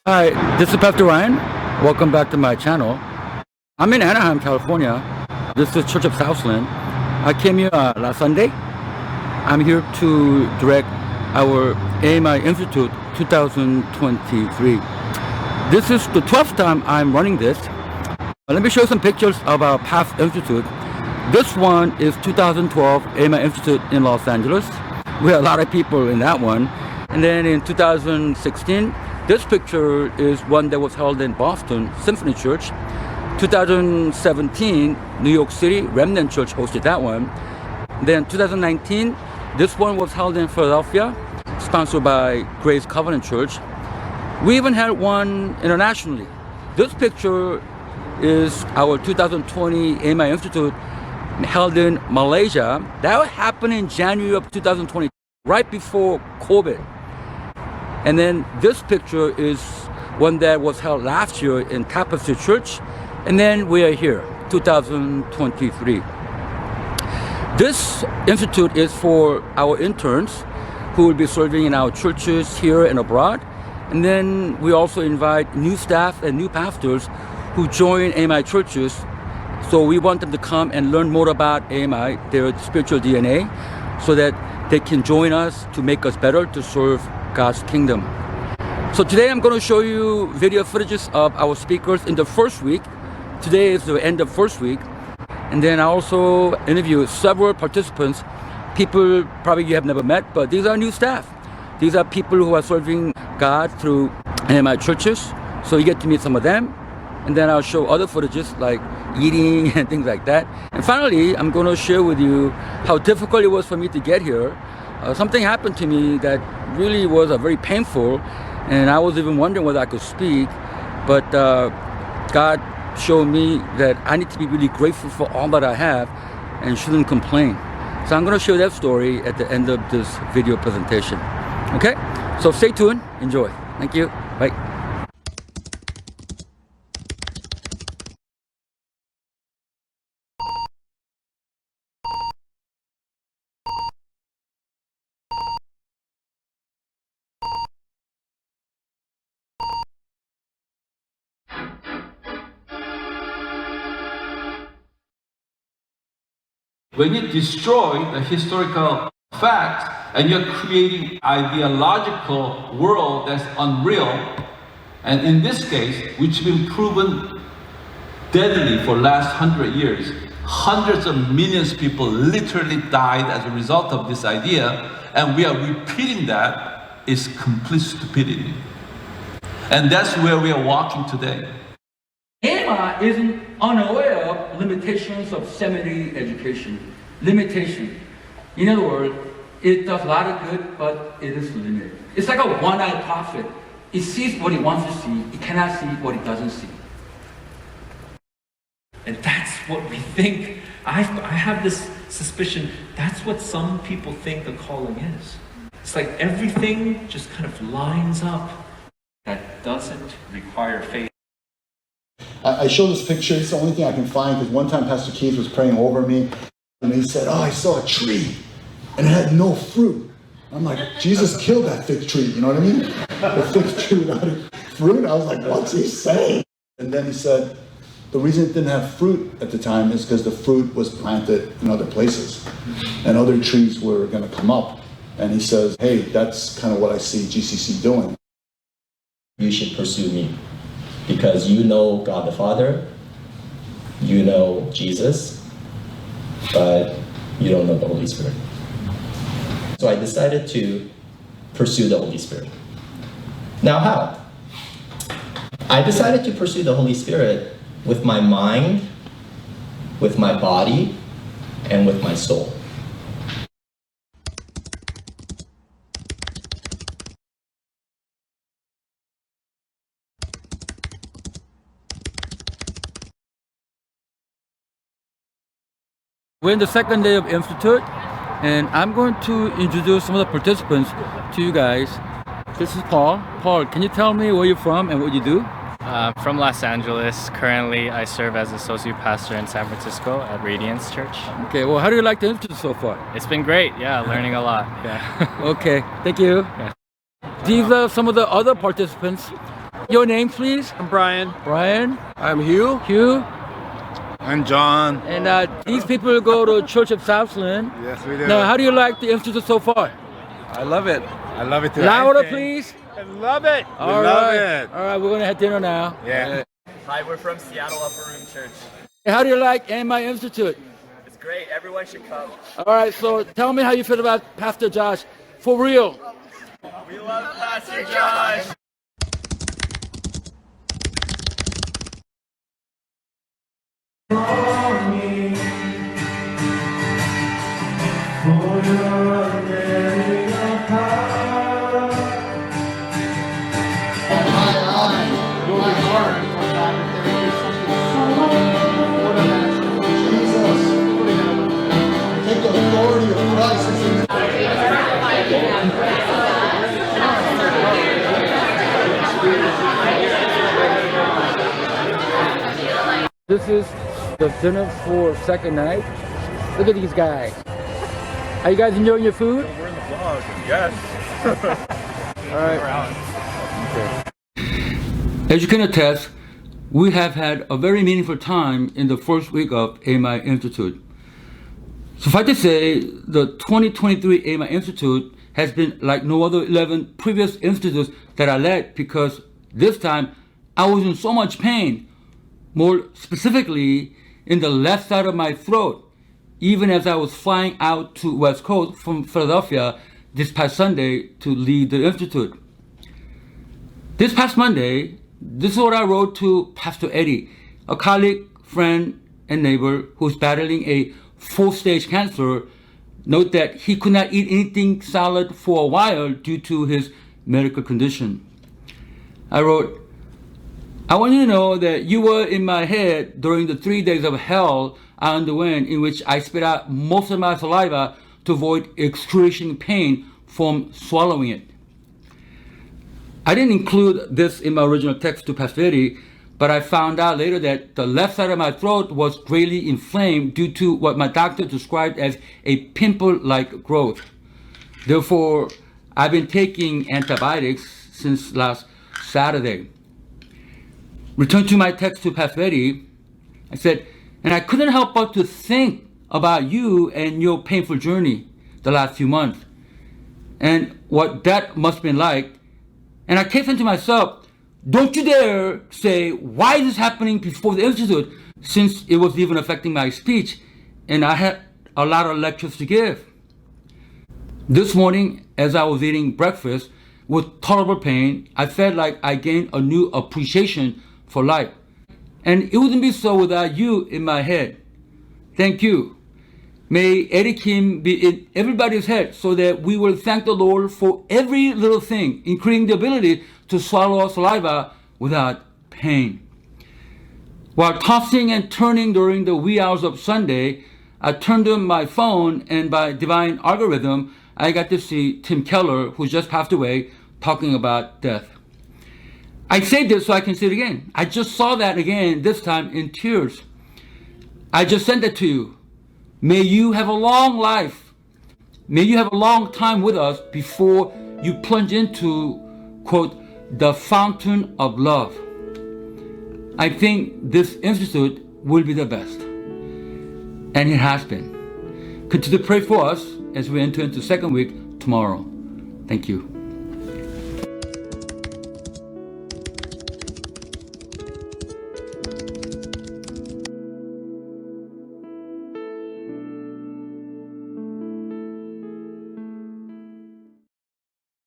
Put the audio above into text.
Hi, this is Pastor Ryan. Welcome back to my channel. I'm in Anaheim, California. This is Church of Southland. I came here last Sunday. I'm here to direct our AMI Institute 2023. This is the 12th time I'm running this. Let me show you some pictures of our past institute. This one is 2012 AMI Institute in Los Angeles. We had a lot of people in that one. And then in 2016, this picture is one that was held in Boston Symphony Church. 2017, New York City Remnant Church hosted that one. Then 2019, this one was held in Philadelphia, sponsored by Grace Covenant Church. We even had one internationally. This picture is our 2020 AMI Institute held in Malaysia. That happened in January of 2020, right before COVID. And then this picture is one that was held last year in Tapestry Church. And then we are here, 2023. This institute is for our interns who will be serving in our churches here and abroad. And then we also invite new staff and new pastors who join AMI churches. So we want them to come and learn more about AMI, their spiritual DNA, so that they can join us to make us better to serve God's kingdom. So today I'm going to show you video footages of our speakers in the first week. Today is the end of first week. And then I also interview several participants, people probably you have never met, but these are new staff. These are people who are serving God through AMI churches. So you get to meet some of them. And then I'll show other footages like eating and things like that. And finally, I'm going to share with you how difficult it was for me to get here. Something happened to me that really was very painful, and I was even wondering whether I could speak, but God showed me that I need to be really grateful for all that I have and shouldn't complain. So I'm going to share that story at the end of this video presentation. Okay, so stay tuned, enjoy. Thank you, bye. When you destroy the historical facts and you're creating ideological world that's unreal, and in this case, which has been proven deadly for last 100 years, hundreds of millions of people literally died as a result of this idea, and we are repeating that, is complete stupidity. And that's where we are walking today. AMI isn't unaware of limitations of seminary education. Limitation. In other words, it does a lot of good, but it is limited. It's like a one-eyed prophet. It sees what it wants to see. It cannot see what it doesn't see. And that's what we think. I have this suspicion that's what some people think the calling is. It's like everything just kind of lines up that doesn't require faith. I show this picture, it's the only thing I can find, because one time Pastor Keith was praying over me, and he said, I saw a tree, and it had no fruit. I'm like, Jesus killed that fig tree, you know what I mean? The fig tree without fruit? I was like, what's he saying? And then he said, the reason it didn't have fruit at the time is because the fruit was planted in other places, and other trees were going to come up. And he says, hey, that's kind of what I see GCC doing. You should pursue me. Because you know God the Father, you know Jesus, but you don't know the Holy Spirit. So I decided to pursue the Holy Spirit. Now how? I decided to pursue the Holy Spirit with my mind, with my body, and with my soul. We're in the second day of Institute, and I'm going to introduce some of the participants to you guys. This is Paul. Paul, can you tell me where you're from and what you do? From Los Angeles. Currently, I serve as associate pastor in San Francisco at Radiance Church. Okay, well, how do you like the Institute so far? It's been great. Yeah, learning a lot. Yeah. Okay, thank you. Yeah. These are some of the other participants Your name, please? I'm Brian. Brian? I'm Hugh. Hugh? I'm John. And these people go to Church of Southland. Yes, we do. Now, how do you like the institute so far? I love it. I love it too. Louder, please. I love it. All right. All right, we're going to have dinner now. Yeah. Hi, we're from Seattle Upper Room Church. How do you like AMI Institute? It's great. Everyone should come. All right, so tell me how you feel about Pastor Josh. For real. We love Pastor Josh. Take the authority of Christ as This is the dinner for second night. Look at these guys. Are you guys enjoying your food? We're in the vlog. Yes. All right. Okay. As you can attest, we have had a very meaningful time in the first week of AMI Institute. Suffice to say, the 2023 AMI Institute has been like no other 11 previous institutes that I led, because this time I was in so much pain, more specifically in the left side of my throat, even as I was flying out to West Coast from Philadelphia this past Sunday to lead the institute. This past Monday, this is what I wrote to Pastor Eddie, a colleague, friend, and neighbor who's battling a 4th-stage cancer. Note that he could not eat anything solid for a while due to his medical condition. I wrote, I want you to know that you were in my head during the 3 days of hell I underwent, in which I spit out most of my saliva to avoid excruciating pain from swallowing it. I didn't include this in my original text to Pastor Eddie, but I found out later that the left side of my throat was greatly inflamed due to what my doctor described as a pimple-like growth. Therefore, I've been taking antibiotics since last Saturday. Return to my text to Pastor Eddie, I said, and I couldn't help but to think about you and your painful journey the last few months, and what that must have been like. And I kept saying to myself, don't you dare say, why is this happening before the institute, since it was even affecting my speech, and I had a lot of lectures to give. This morning, as I was eating breakfast with tolerable pain, I felt like I gained a new appreciation for life. And it wouldn't be so without you in my head. Thank you. May Eddie Kim be in everybody's head so that we will thank the Lord for every little thing, including the ability to swallow our saliva without pain. While tossing and turning during the wee hours of Sunday, I turned on my phone, and by divine algorithm, I got to see Tim Keller, who just passed away, talking about death. I say this so I can say it again. I just saw that again, this time in tears. I just sent it to you. May you have a long life. May you have a long time with us before you plunge into, quote, the fountain of love. I think this institute will be the best. And it has been. Continue to pray for us as we enter into second week tomorrow. Thank you.